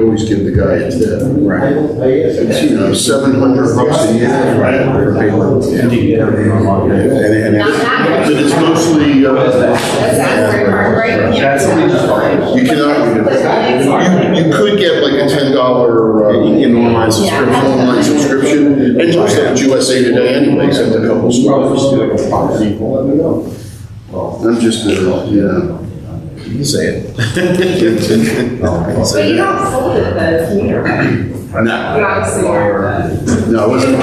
always give the guy a tip. Right. It's, you know, $700 a year. Right. For paper. Yeah. And it's mostly, you cannot, you could get like a $10 online subscription, and most of it's USA Today anyway, except a couple stores. I'm just, You can say it. But you don't fold it though, either. No. You obviously are. No, it wasn't.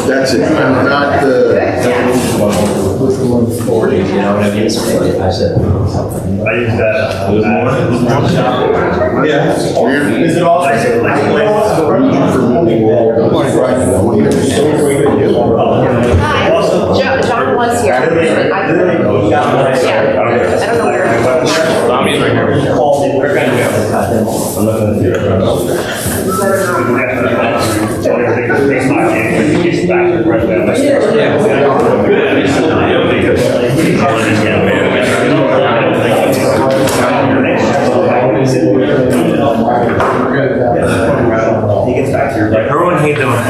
That's it. I'm not the. 40, you know what I mean? I said. I use that. Yeah. Is it all? John was here. I don't know where. I'm not gonna do He gets back to your. Everyone hate them. Yeah,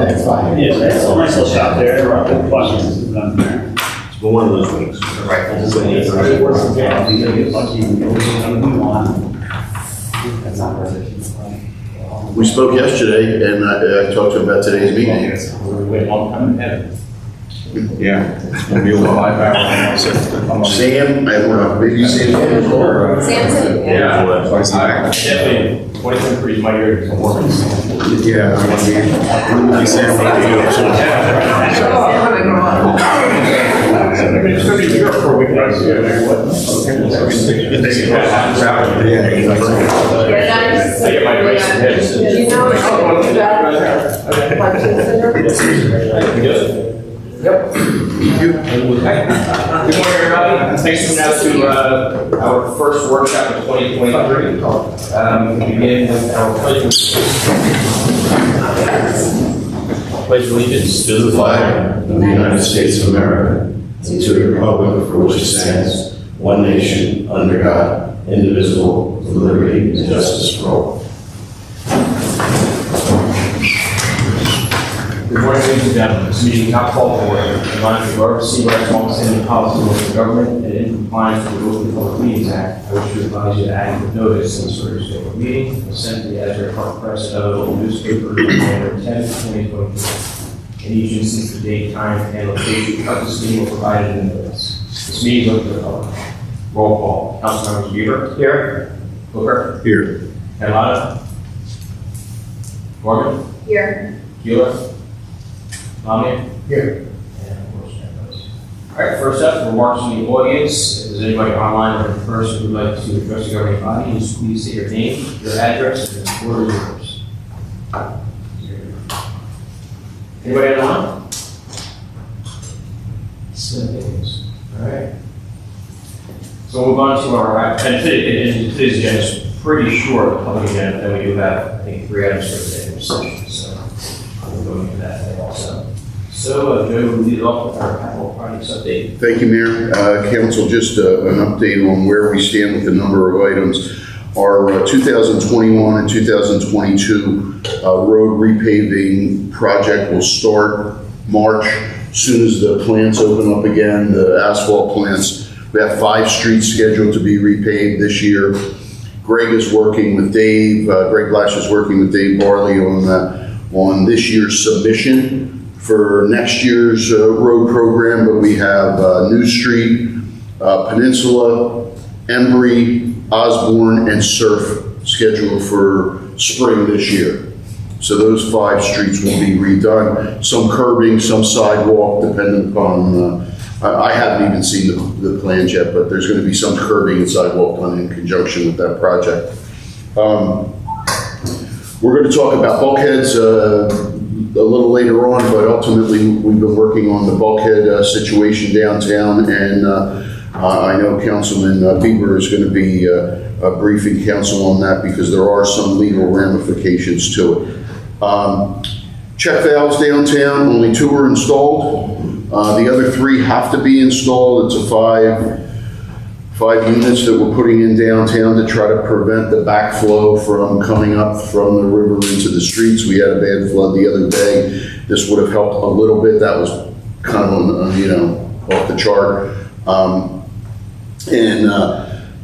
it's a nice little shop there. Good questions. It's been one of those weeks. We spoke yesterday, and I talked to him about today's meeting. Wait a long time ahead. Yeah. It's gonna be a 5 hour. Sam, I want to maybe Sam. Samson? Yeah. Hi. Definitely. 23 my year. Yeah, I want to be Sam. It's going to be here for a week. I get my race in heads. Do you know Yep. Good morning, everybody. Thanks for coming out to our first workshop of 2023. We begin with our pledge allegiance To the flag of the United States of America, and to the republic for which it stands, one nation, under God, indivisible, with liberty and justice for all. Good morning, ladies and gentlemen. This meeting is not called to order. In line with our CRS longstanding policy of the government and in compliance with the Open Public Meetings Act, I wish to advise you to act with notice in this first scheduled meeting and send to the Asbury Park Press and other local newspaper on November 10th, 2023. In each instance, the date, time, and location of this meeting were provided in the notice. This meeting is open to the public. Roll call. Councilmembers Bieber. Here. Booker. Here. Carlotta. Morgan. Here. Keeler. Omni? Here. And motion carries. All right, first up, remarks from the audience. If there's anybody online or in person who'd like to address the governing body, just please say your name, your address, and the floor is yours. Anybody online? Settings. All right. So we'll move on to our, and today's agenda is pretty short, the public agenda, then we do have, I think, 3 items for the executive session, so we'll go into that today also. So, Joe, we'll lead off with our capital projects update. Thank you, Mayor. Council, just an update on where we stand with the number of items. Our 2021 and 2022 road repaving project will start March. As soon as the plants open up again, the asphalt plants. We have 5 streets scheduled to be repaved this year. Greg is working with Dave, Greg Blash is working with Dave Barley on this year's submission for next year's road program, but we have New Street, Peninsula, Embry, Osborne, and Surf scheduled for spring this year. So those 5 streets will be redone. Some curbing, some sidewalk, depending upon, I haven't even seen the plans yet, but there's going to be some curbing and sidewalk done in conjunction with that project. We're going to talk about bulkheads a little later on, but ultimately we've been working on the bulkhead situation downtown, and I know Councilman Bieber is going to be briefing council on that because there are some legal ramifications to it. Check valves downtown, only 2 are installed. The other 3 have to be installed. It's a five units that we're putting in downtown to try to prevent the backflow from coming up from the river into the streets. We had a bad flood the other day. This would have helped a little bit. That was kind of off the chart.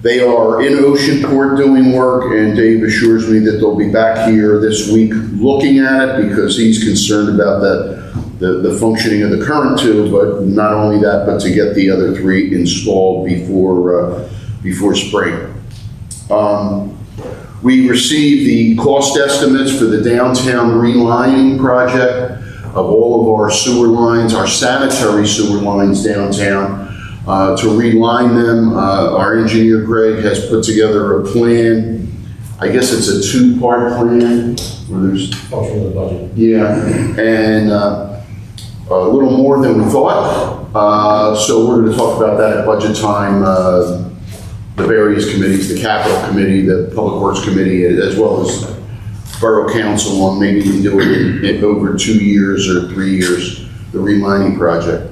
They are in Oceanport doing work, and Dave assures me that they'll be back here this week looking at it because he's concerned about the functioning of the current 2, but not only that, but to get the other 3 installed before spring. We received the cost estimates for the downtown relining project of all of our sewer lines, our sanitary sewer lines downtown. To reline them, our engineer Greg has put together a plan. I guess it's a 2-part plan where there's Function of the budget. and a little more than we thought. So we're going to talk about that at budget time. The various committees, the capital committee, the public works committee, as well as borough council on maybe we can do it in over 2 years or 3 years, the relining project.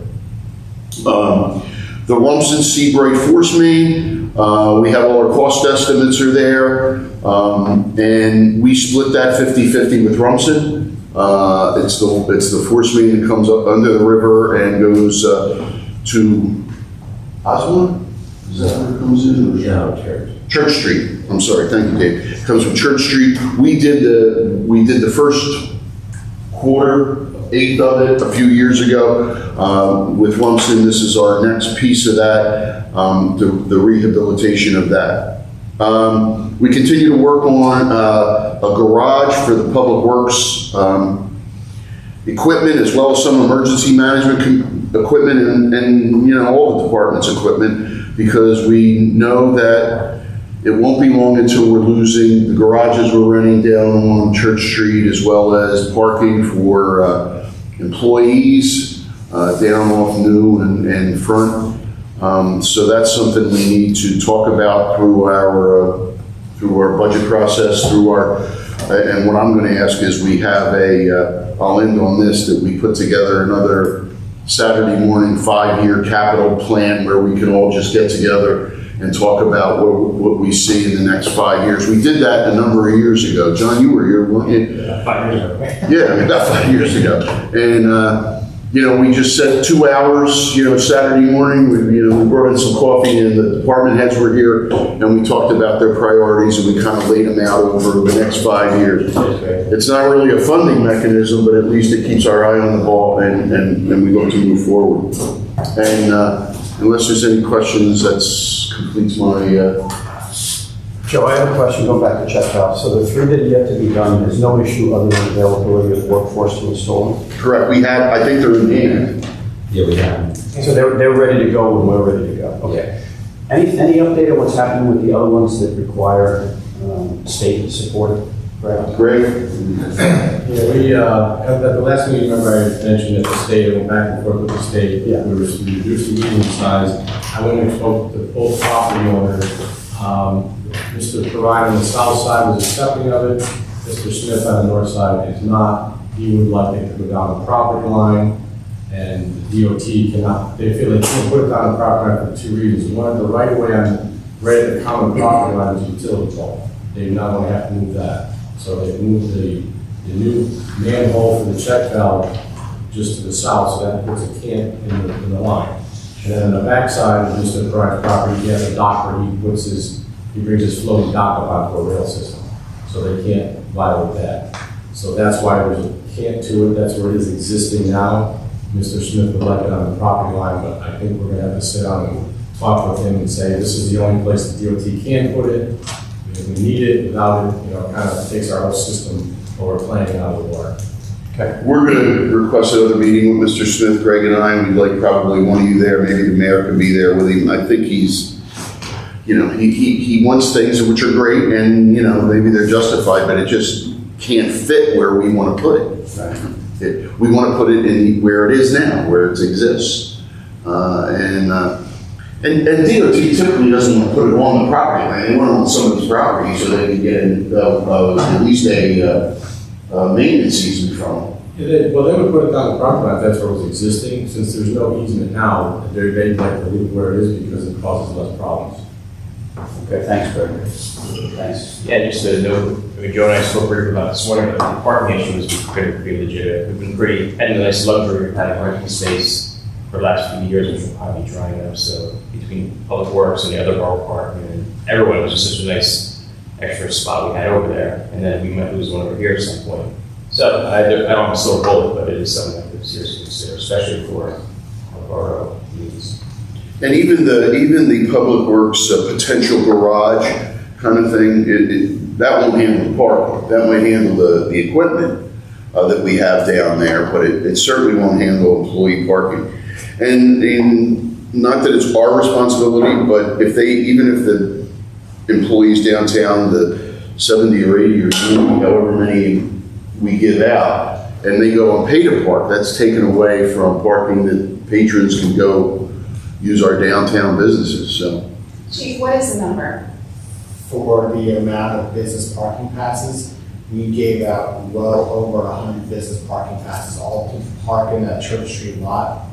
The Rumson Seabright Force Main, we have all our cost estimates are there, and we split that 50-50 with Rumson. It's the force main that comes up under the river and goes to Osborne? Is that where it comes in? Church Street. I'm sorry, thank you, Dave. It comes from Church Street. We did the first eighth of it a few years ago with Rumson. This is our next piece of that, the rehabilitation of that. We continue to work on a garage for the Public Works equipment, as well as some emergency management equipment and all the department's equipment, because we know that it won't be long until we're losing the garages we're renting down on Church Street, as well as parking for employees down off New and Front. So that's something we need to talk about through our budget process, and what I'm going to ask is we have I'll end on this, that we put together another Saturday morning 5-year capital plan where we can all just get together and talk about what we see in the next 5 years. We did that a number of years ago. John, you were here, weren't you? Yeah, 5 years ago. Yeah, about 5 years ago. And, we just set 2 hours, Saturday morning. We brought in some coffee, and the department heads were here, and we talked about their priorities, and we kind of laid them out over the next 5 years. It's not really a funding mechanism, but at least it keeps our eye on the ball, and we look to move forward. And unless there's any questions, that completes my... Joe, I have a question going back to check valves. So the 3 that are yet to be done, there's no issue other than availability of workforce to install them? Correct. I think they're in hand. Yeah, we have. So they're ready to go and we're ready to go? Okay. Any update on what's happening with the other ones that require state support? Greg? Yeah, we, at the last meeting, remember I mentioned that the state, I went back and forth with the state. Yeah. We reduced the meeting size. I went and spoke to both property owners. Mr. Perrine on the south side was accepting of it. Mr. Smith on the north side is not. He would like it to go down the property line, and the DOT cannot, they feel they can't put it down the property line for 2 reasons. One, the right of way on right at the common property line is utility pole. They not only have to move that. So they moved the new manhole for the check valve just to the south, so that puts a camp in the line. And then on the backside of Mr. Perrine's property, he has a dock where he brings his floating dock up onto a rail system. So they can't violate that. So that's why there's a camp to it. That's where it is existing now. Mr. Smith would like it on the property line, but I think we're going to have to sit down and talk with him and say, this is the only place the DOT can put it. If we need it, without it, kind of takes our whole system or planning out of the water. Okay. We're going to request another meeting with Mr. Smith, Greg, and I. We'd like probably one of you there. Maybe the mayor could be there with him. I think he's, he wants things which are great, and, maybe they're justified, but it just can't fit where we want to put it. We want to put it in where it is now, where it exists. And DOT typically doesn't want to put it on the property line. They want it on somebody's property so they can get at least a maintenance season from Well, they would put it down the parking lot if that's where it was existing, since there's no easement now, they'd like to leave it where it is because it causes less problems. Okay, thanks, Greg. Thanks. Yeah, just to note, I mean, Joe and I spoke briefly about this morning, but the parking issue has been pretty legit. We've been had a nice luxury of having parking space for the last few years, which will probably be drying up. So between Public Works and the other borough parking, and everyone, it was just such a nice extra spot we had over there. And then we might lose one over here at some point. So I don't have a silver bullet, but it is something that we seriously consider, especially for our borough needs. And even the Public Works potential garage kind of thing, that won't handle the parking. That might handle the equipment that we have down there, but it certainly won't handle employee parking. And not that it's our responsibility, but even if the employees downtown, the 70 or 80 or 90, however many we give out, and they go and pay to park, that's taken away from parking that patrons can go use our downtown businesses, so. Chief, what is the number? For the amount of business parking passes, we gave out well over 100 business parking passes, all to park in that Church Street lot.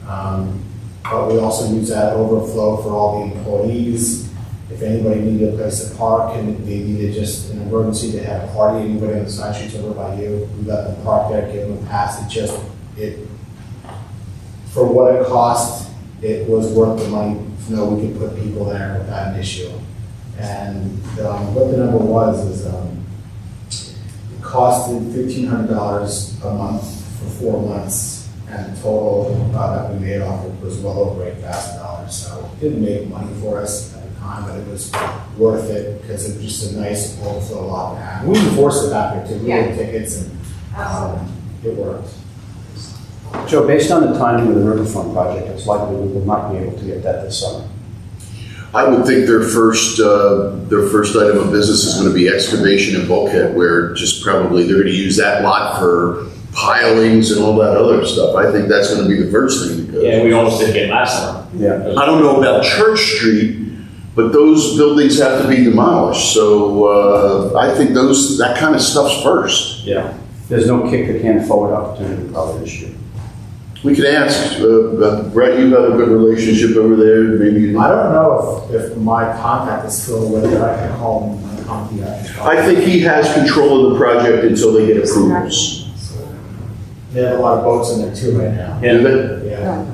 But we also use that overflow for all the employees. If anybody needed a place to park and they needed just an emergency to have a party, anybody on the side streets over by you, we let them park there, give them a pass. For what it cost, it was worth the money to know we could put people there without an issue. And what the number was is it costed $1,500 a month for 4 months, and the total that we made off it was well over $8,000. So it didn't make money for us at the time, but it was worth it because it was just a nice overflow lot to have. We enforced it back there too. We had tickets and it worked. Joe, based on the timing of the Riverfront project, it's likely we will not be able to get that this summer. I would think their first item of business is going to be excavation and bulkhead, where just probably they're going to use that lot for pilings and all that other stuff. I think that's going to be the first thing that goes. Yeah, we almost did get last summer. Yeah. I don't know about Church Street, but those buildings have to be demolished. So I think that kind of stuff's first. Yeah. There's no kick the can forward opportunity probably this year. We could ask, Brett, you have a good relationship over there, maybe. I don't know if my contact is still with it. I can call him and come to you. I think he has control of the project until they get approvals. They have a lot of boats in there too right now. Do they? Yeah.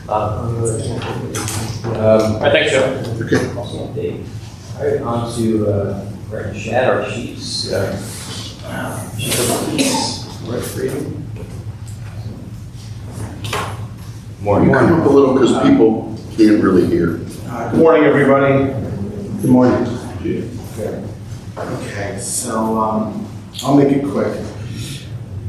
All right, thanks, Joe. Okay. All right, on to Greg Shad, our chiefs. Chief of Police, Rick Freedom. Morning. Come up a little because people can't really hear. Good morning, everybody. Good morning. Okay, so I'll make it quick.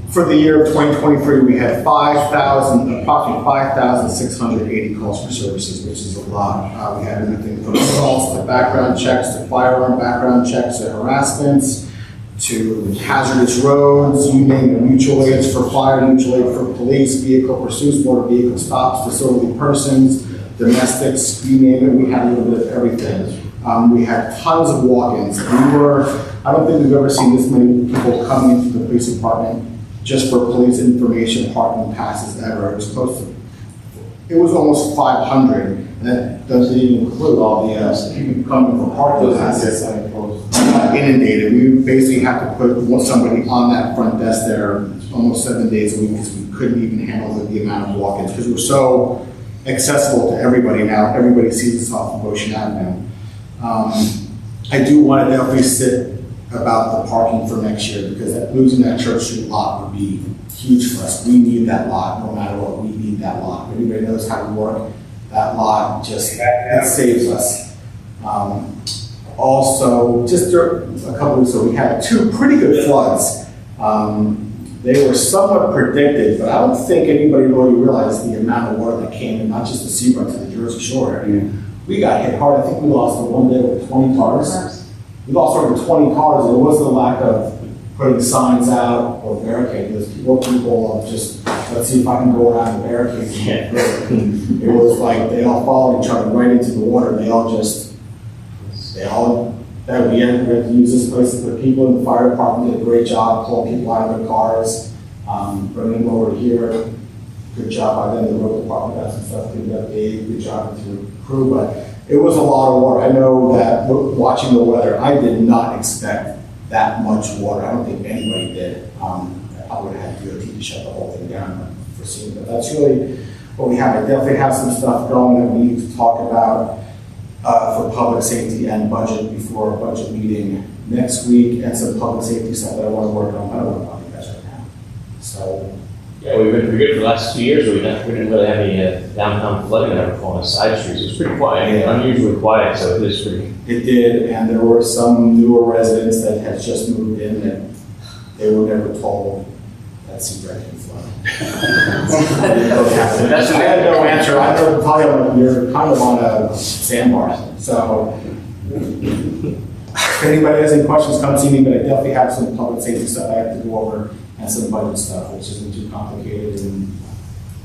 For the year of 2023, we had approximately 5,680 calls for services, which is a lot. We had everything from assaults to background checks to firearm background checks to harassments to hazardous roads, you name it, mutual aids for fire, mutual aid for police, vehicle pursuits, motor vehicle stops, disorderly persons, domestics, you name it, we had a little bit of everything. We had tons of walk-ins. I don't think we've ever seen this many people coming into the police department just for police information, parking passes ever. It was almost 500, and that doesn't even include all the people coming for parking passes. Inundated. We basically have to put somebody on that front desk there almost 7 days a week because we couldn't even handle the amount of walk-ins because we're so accessible to everybody now. Everybody sees us off of Ocean Avenue. I do want to definitely sit about the parking for next year because losing that Church Street lot would be huge for us. We need that lot, no matter what. We need that lot. Everybody knows how to work that lot. It saves us. Also, just a couple weeks ago, we had 2 pretty good floods. They were somewhat predicted, but I don't think anybody really realized the amount of water that came in, not just the Seabright to the Jersey Shore area. We got hit hard. I think we lost in one day over 20 cars. We lost over 20 cars, and it wasn't a lack of putting signs out or barricading. There's people of just, let's see if I can go around the barricades and get through. It was like they all followed each other right into the water. We had to use this place to put people in the fire department, did a great job, pulling people out of their cars. Bringing them over here, good job by them, the road department got some stuff cleaned up, Dave, good job to the crew, but it was a lot of water. I know that watching the weather, I did not expect that much water. I don't think anybody did. I would have had DOT to shut the whole thing down for seeing, but that's really what we have. I definitely have some stuff going that we need to talk about for public safety and budget before our budget meeting next week, and some public safety stuff that I want to work on. I don't want to talk to you guys right now. So. Yeah, we've been pretty good for the last 2 years. We didn't really have any downtown flooding ever on the side streets. It was pretty quiet, Yeah. unusually quiet, so it is pretty. It did, and there were some newer residents that had just moved in that they were never told that Seabright can flood. That's I had no answer. I know probably you're kind of on a sandbar, so if anybody has any questions, come see me, but I definitely have some public safety stuff I have to go over and some budget stuff, which isn't too complicated, and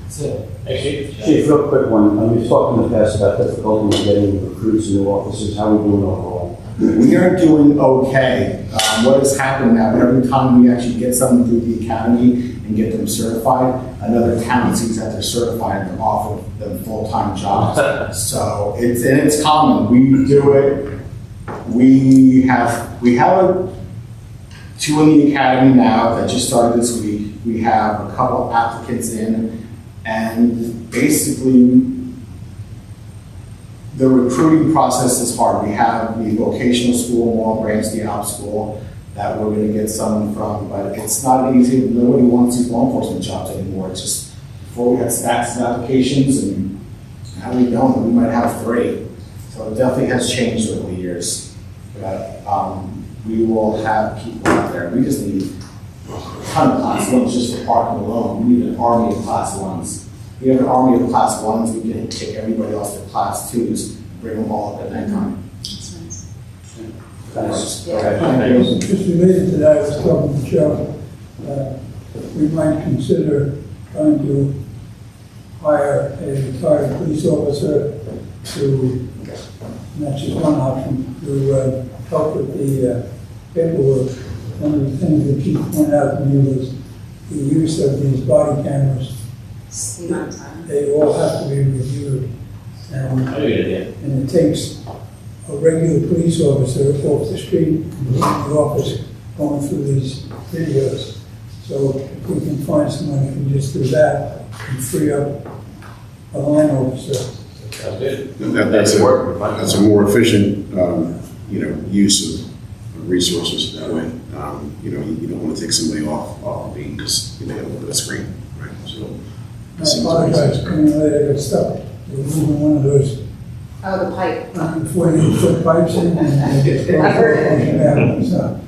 that's it. Thanks, Chief. Chief, real quick one. We've talked in the past about difficulty in getting recruits and new officers. How are we doing overall? We are doing okay. What has happened now, every time we actually get someone through the academy and get them certified, another town sees that they're certified and offer them full-time jobs. So it's common. We do it. We have two in the academy now that just started this week. We have a couple of applicants in, and basically the recruiting process is hard. We have the vocational school, Moore Branch, the op school, that we're going to get someone from, but it's not easy. Nobody wants these law enforcement jobs anymore. It's just, before we had stacks of applications, and now we don't. We might have 3. So it definitely has changed over the years. But we will have people out there. We just need a ton of class 1s just for parking alone. We need an army of class 1s. We have an army of class 1s. We can take everybody else to class 2s, bring them all up at nighttime. Thanks. Thank you. Just related to that, I was talking to Joe, we might consider trying to hire a retired police officer to, and that's just one option, to help with the paperwork. One of the things that Chief pointed out to me was the use of these body cameras. They all have to be reviewed. And it takes a regular police officer off the street in the office going through these videos. So if we can find someone who can just do that and free up a line officer. Sounds good. That's a more efficient, use of resources that way. You don't want to take somebody off the beat because they have a little bit of screen, right? So. I apologize, coming later, I got stuck. They were moving one of those Oh, the pipe. 40-foot pipes in and I heard it. So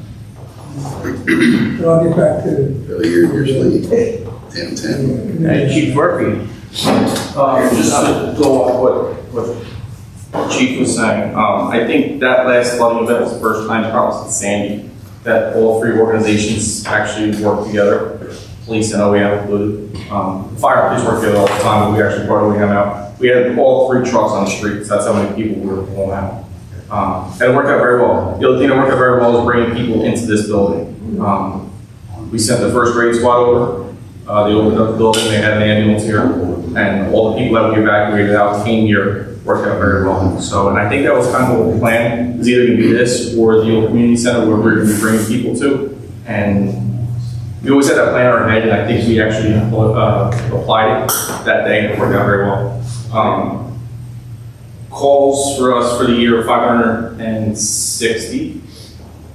I'll get back to Billy, you're usually 10-10. Hey, Chief Murphy. Just to go off what Chief was saying, I think that last flooding event was the first time, probably since Sandy, that all 3 organizations actually worked together, police and OEM included. Fire and police work together all the time, but we actually brought OEM out. We had all 3 trucks on the streets. That's how many people we were pulling out. And it worked out very well. The other thing that worked out very well is bringing people into this building. We sent the first raid squad over. They opened up the building. They had an ambulance here. And all the people that we evacuated out came here, worked out very well. So, and I think that was kind of what the plan was, either going to be this or the old community center where we're going to be bringing people to. And we always had that plan in our head, and I think we actually applied it that day, and it worked out very well. Calls for us for the year, 560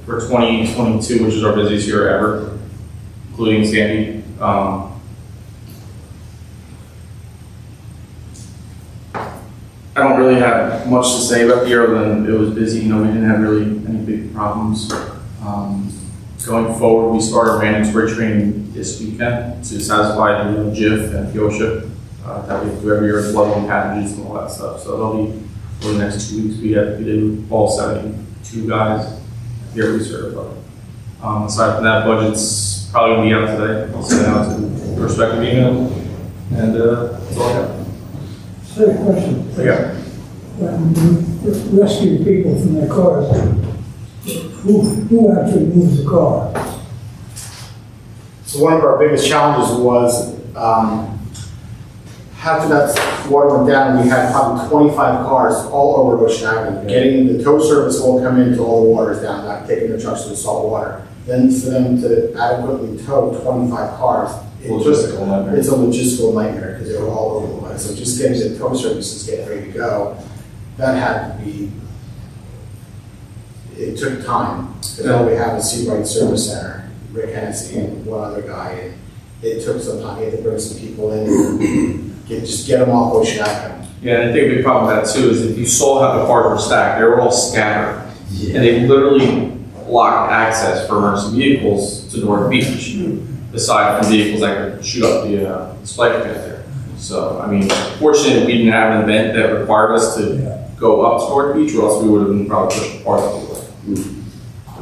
for 2022, which is our busiest year ever, including Sandy. I don't really have much to say about the year other than it was busy. We didn't have really any big problems. Going forward, we started random spray training this weekend to satisfy the GIF and FIOSHA that we do every year, flooding pathogens and all that stuff. So that'll be for the next 2 weeks. We did all 72 guys here recertified. Aside from that, budget's probably going to be out today. I'll send it out to the respective email, and that's all I have. So, question. Yeah. When you rescue people from their cars, who actually moves the car? So So one of our biggest challenges was, after that water went down, we had probably 25 cars all over Ocean Avenue, getting the tow service will come into all the waters down, not taking their trucks to the salt water. Then for them to adequately tow 25 cars, Logistical nightmare. it's a logistical nightmare because they were all over the place. So just getting the tow services getting ready to go, that had to be, it took time. Because all we have is Seabright Service Center, Rick Hennessy and one other guy. And it took some time, we had to bring some people in and just get them off Ocean Avenue. Yeah, and I think a big problem with that too is if you saw how the cars were stacked, they were all scattered. And they literally blocked access for emergency vehicles to North Beach, aside from vehicles that could shoot up the display pit there. So, I mean, fortunately, we didn't have an event that required us to go up to North Beach, or else we would have been probably pushed apart.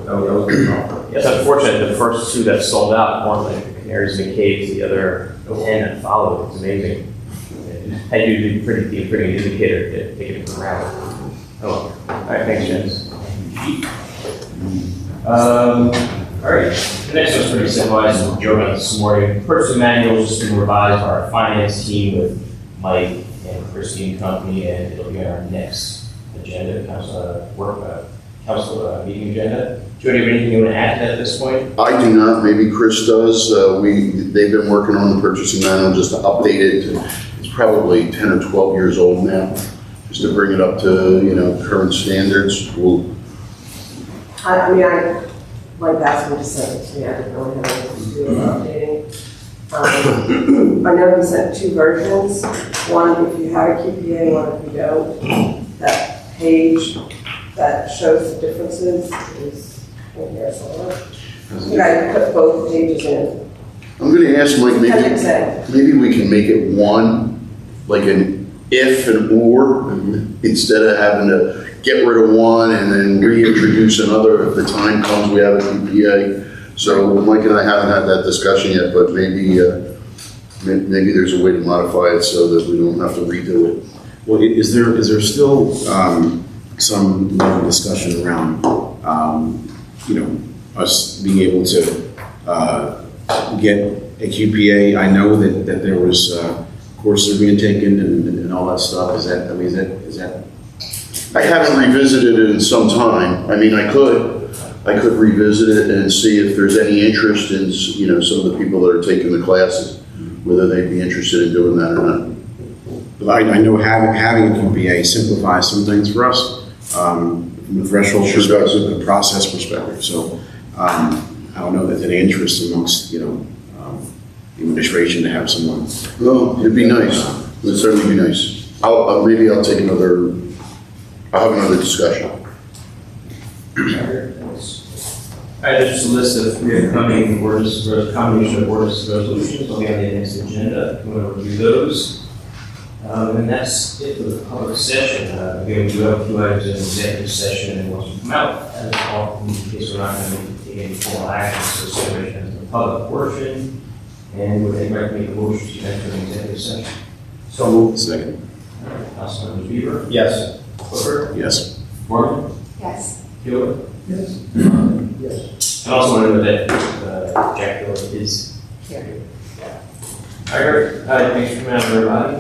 That was a good problem. Yes, unfortunately, the first two that sold out, one like the Canaries and the Caves, the other 10 that followed. It's amazing. That usually be a pretty good indicator to take it from around. Oh, all right, thanks, James. All right, the next one's pretty simple. I just joked about this morning. Purchasing manual has just been revised by our finance team with Mike and Christine Company, and it'll be on our next agenda, council meeting agenda. Do you have anything you want to add to that at this point? I do not, maybe Chris does. They've been working on the purchasing manual just to update it. It's probably 10 or 12 years old now, just to bring it up to, current standards. I mean, Mike asked me to send it to me, I didn't really have anything to do with updating. I know he sent two versions, one if you have a QPA, one if you don't. That page that shows the differences is in here somewhere. You gotta put both pages in. I'm gonna ask Mike, Appendix A. maybe we can make it one, like an if and or, instead of having to get rid of one and then reintroduce another if the time comes we have a QPA. So Mike and I haven't had that discussion yet, but maybe there's a way to modify it so that we don't have to redo it. Well, is there still some level of discussion around, us being able to get a QPA? I know that there was courses being taken and all that stuff. Is that? I haven't revisited it in some time. I mean, I could revisit it and see if there's any interest in, some of the people that are taking the classes, whether they'd be interested in doing that or not. But I know having a QPA simplifies some things for us, from a threshold perspective and a process perspective. So, I don't know that there's any interest amongst, the administration to have someone. Well, it'd be nice. It'd certainly be nice. Maybe I'll have another discussion. All right, there's just a list of three upcoming combination of ordinance resolutions. I'll be on the next agenda. I'm going to review those. And that's it for the public session. Again, we do have a few items in executive session, and once we come out, as all, in case we're not going to take any formal action, so separation of the public portion, and would anybody make a motion to enter an executive session? So moved. Second. All right, Councilmember Bieber. Yes. Clifford. Yes. Morgan. Yes. Hewitt. Yes. And also want to know that Jack Hill is here. All right, thanks for coming out, everybody.